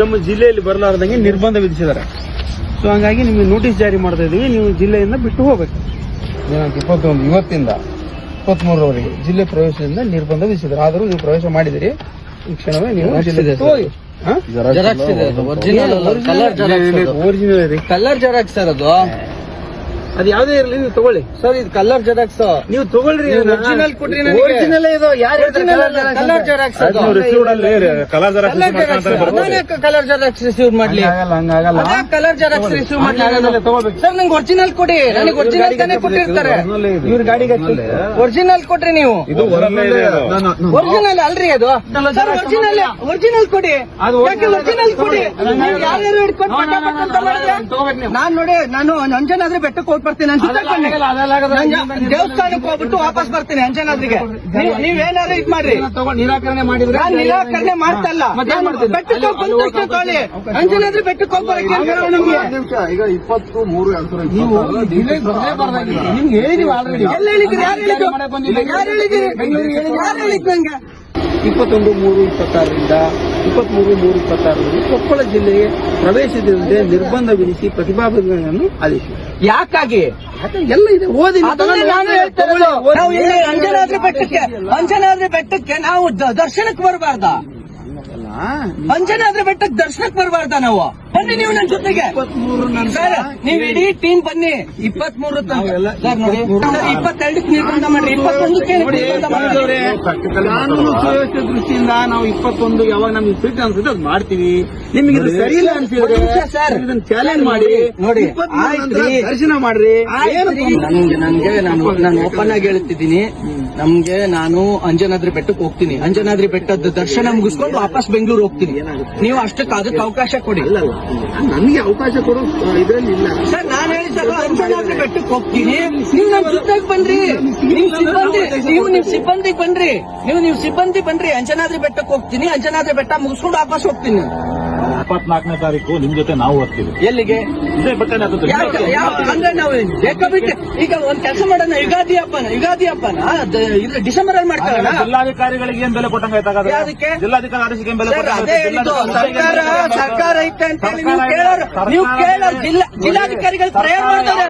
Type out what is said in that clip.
ನಮ್ಮ ಜಿಲ್ಲೆಯಲ್ಲಿ ಬರಲಾರದಂಗೆ ನಿರ್ಬಂಧ ವಿಧಿಸಿದ್ದಾರೆ. ಸೊ ಹಂಗಾಗಿ ನಿಮಗೆ ನೋಟಿಸ್ ಜಾರಿ ಮಾಡ್ತಾ ಇದೀವಿ, ನೀವು ಜಿಲ್ಲೆಯಿಂದ ಬಿಟ್ಟು ಹೋಗ್ಬೇಕು. ದಿನಾಂಕ 21 ಇವತ್ತಿಂದ 23ರವರೆಗೆ ಜಿಲ್ಲೆ ಪ್ರವೇಶದಿಂದ ನಿರ್ಬಂಧ ವಿಧಿಸಿದ್ದಾರೆ. ಆದರೂ ನೀವು ಪ್ರವೇಶ ಮಾಡಿದಿರಿ, ಈ ಕ್ಷಣವೇ ನೀವು ಜಿಲ್ಲೆ ಬಿಟ್ಟು ಹೋಗಿ. ಜೆರಾಕ್ಸ್ ಇದೆ, ಒರಿಜಿನಲ್ ಕಲರ್ ಜೆರಾಕ್ಸ್ ಸರ್ ಅದು. ಅದು ಯಾವುದೇ ಇರಲಿ ನೀವು ತಗೊಳ್ಳಿ ಸರ್. ಇದು ಕಲರ್ ಜೆರಾಕ್ಸ್ ನೀವು ತಗೊಳ್ರಿ. ಒರಿಜಿನಲ್ ಕೊಡ್ರಿ. ಒರಿಜಿನಲ್ ಇದು ಯಾರು ಕಲರ್ ಜೆರಾಕ್ಸ್ ಅದು. ಕಲರ್ ಕಲರ್ ಜೆರಾಕ್ಸ್ ರಿಸೀವ್ ಮಾಡ್ಲಿ, ಹಂಗಾಗಲ್ಲ. ಕಲರ್ ಜೆರಾಕ್ಸ್ ರಿಸೀವ್ ಮಾಡ್ಲಿ ತಗೋಬೇಕು ಸರ್. ನಂಗೆ ಒರಿಜಿನಲ್ ಕೊಡಿ, ನನಗೆ ಒರಿಜಿನಲ್ ತಾನೇ ಕೊಟ್ಟಿರ್ತಾರೆ. ಇವ್ರ ಗಾಡಿಗೆ ಒರಿಜಿನಲ್ ಕೊಡ್ರಿ ನೀವು. ಒರಿಜಿನಲ್ ಅಲ್ರಿ ಅದು ಸರ್. ಒರಿಜಿನಲ್ ಕೊಡಿ, ಒರಿಜಿನಲ್ ಕೊಡಿ. ಯಾರ್ಯಾರು ಹಿಡ್ಕೊಂಡು ಪಟ ಪಟ ಅಂತ ಮಾಡಿದ್ರೆ ನಾನ್ ನೋಡಿ, ನಾನು ಅಂಜನಾದ್ರಿ ಬೆಟ್ಟಕ್ಕೆ ಹೋಗಿ ಬರ್ತೀನಿ, ದೇವಸ್ಥಾನಕ್ಕೆ ಹೋಗ್ಬಿಟ್ಟು ವಾಪಸ್ ಬರ್ತೀನಿ ಅಂಜನಾದ್ರಿಗೆ. ನೀವೇನಾದ್ರು ಇದ್ ಮಾಡ್ರಿ, ನಿರಾಕರಣೆ ಮಾಡಿದ್ರೆ ನಾನು ನಿರಾಕರಣೆ ಮಾಡ್ತಾ ಇಲ್ಲ. ಬೆಟ್ಟಕ್ಕೆ ಹೋಗಿ ಬಂದ ತಕ್ಷಣ ತೊಗೊಳ್ಳಿ, ಅಂಜನಾದ್ರಿ ಬೆಟ್ಟಕ್ಕೆ ಹೋಗಿ ಬರಕ್ಕೆ ಈಗ 23 ನಿಮ್ಗೆ ಹೇಳಿದೀವಿ ಆಲ್ರೆಡಿ. ಎಲ್ಲ ಹೇಳಿದ್ರಿ? ಯಾರು ಹೇಳಿದ್ರು? ಯಾರು ಹೇಳಿದಿರಿ? ಯಾರು ಹೇಳಿದ್ ನಂಗೆ? 21/3/26ರಿಂದ 23/3/26 ಕೊಪ್ಪಳ ಜಿಲ್ಲೆಗೆ ಪ್ರವೇಶಿಸದಂತೆ ನಿರ್ಬಂಧ ವಿಧಿಸಿ ಪ್ರತಿಭಾವಂತರನ್ನು ಆದೇಶಿಸಿದೆ. ಯಾಕಾಗಿ ಎಲ್ಲ ಇದೆ, ಓದಿ. ಅದನ್ನೇ ನಾನು ಹೇಳ್ತಾ ಇರೋದು. ನಾವು ಇಲ್ಲಿ ಅಂಜನಾದ್ರಿ ಬೆಟ್ಟಕ್ಕೆ ನಾವು ದರ್ಶನಕ್ಕೆ ಬರಬಾರ್ದ? ಅಂಜನಾದ್ರಿ ಬೆಟ್ಟಕ್ಕೆ ದರ್ಶನಕ್ಕೆ ಬರಬಾರ್ದ ನಾವು? ಬನ್ನಿ ನೀವು ನನ್ನ ಜೊತೆಗೆ. ಸರ್ ನೀವು ಇಡೀ ಟೀಮ್ ಬನ್ನಿ. 23 ಸರ್ ನೋಡಿ, 22ಕ್ಕೆ ನಿರ್ಬಂಧ ಮಾಡ್ರಿ, 21ಕ್ಕೆ ನಿರ್ಬಂಧ ಮಾಡಿದವ್ರೆ. ಕಾನೂನು ಸುವ್ಯವಸ್ಥೆ ದೃಷ್ಟಿಯಿಂದ ನಾವು 21 ಯಾವಾಗ ನಮ್ಗೆ ಫಿಟ್ ಅನ್ಸುತ್ತೆ ಅದು ಮಾಡ್ತೀವಿ. ನಿಮಗೆ ಇದು ಸರಿ ಇಲ್ಲ ಅನ್ಸಿದ್ರೆ ಸರ್ ಇದನ್ನ ಚಾಲೆಂಜ್ ಮಾಡಿ ನೋಡಿ, ದರ್ಶನ ಮಾಡ್ರಿ. ನನ್ಗೆ ನಾನು ಓಪನ್ ಆಗಿ ಹೇಳ್ತಿದ್ದೀನಿ, ನಮ್ಗೆ ನಾನು ಅಂಜನಾದ್ರಿ ಬೆಟ್ಟಕ್ಕೆ ಹೋಗ್ತೀನಿ. ಅಂಜನಾದ್ರಿ ಬೆಟ್ಟದ ದರ್ಶನ ಮುಗಿಸ್ಕೊಂಡು ವಾಪಸ್ ಬೆಂಗಳೂರು ಹೋಗ್ತೀನಿ. ನೀವು ಅಷ್ಟಕ್ಕೆ ಅದಕ್ಕೆ ಅವಕಾಶ ಕೊಡಿ. ನನಗೆ ಅವಕಾಶ ಕೊಡೋ ಇದ್ರಲ್ಲಿ ಇಲ್ಲ ಸರ್. ನಾನು ಹೇಳಿದಾಗ ಅಂಜನಾದ್ರಿ ಬೆಟ್ಟಕ್ಕೆ ಹೋಗ್ತೀನಿ, ನೀವು ನಮ್ಮ ಜೊತೆಗೆ ಬನ್ರಿ. ನೀವು ಸಿಬ್ಬಂದಿ ಬನ್ರಿ, ನೀವು ಸಿಬ್ಬಂದಿ ಬನ್ರಿ. ಅಂಜನಾದ್ರಿ ಬೆಟ್ಟಕ್ಕೆ ಹೋಗ್ತೀನಿ, ಅಂಜನಾದ್ರಿ ಬೆಟ್ಟ ಮುಗಿಸ್ಕೊಂಡು ವಾಪಸ್ ಹೋಗ್ತೀನಿ. 24ನೇ ತಾರೀಕು ನಿಮ್ ಜೊತೆ ನಾವು ಹೋಗ್ತೀವಿ. ಎಲ್ಲಿಗೆ? ಇದೇ ಬಟ್ಟೆ ಅಂದ್ರೆ ನಾವು ಬೇಕಾಬಿಟ್ಟು ಈಗ ಒಂದ್ ಕೆಲಸ ಮಾಡೋಣ. ಯುಗಾದಿ ಹಬ್ಬನ ಇದು ಡಿಸೆಂಬರ್ ಅಲ್ಲಿ ಮಾಡ್ತಾರಲ್ಲ. ಜಿಲ್ಲಾಧಿಕಾರಿಗಳಿಗೆ ಏನ್ ಬೆಲೆ ಕೊಟ್ಟಂಗ ಅದಕ್ಕೆ ಜಿಲ್ಲಾಧಿಕಾರಿ ಆದೇಶಕ್ಕೆ ಏನ್ ಬೆಲೆ ಸರ್ಕಾರ ಐತೆ ಅಂತ ಹೇಳಿ ನೀವು ಕೇಳೋರು ಜಿಲ್ಲಾಧಿಕಾರಿಗಳು ಪ್ರಯಾಣ ಮಾಡ್ತಾರೆ.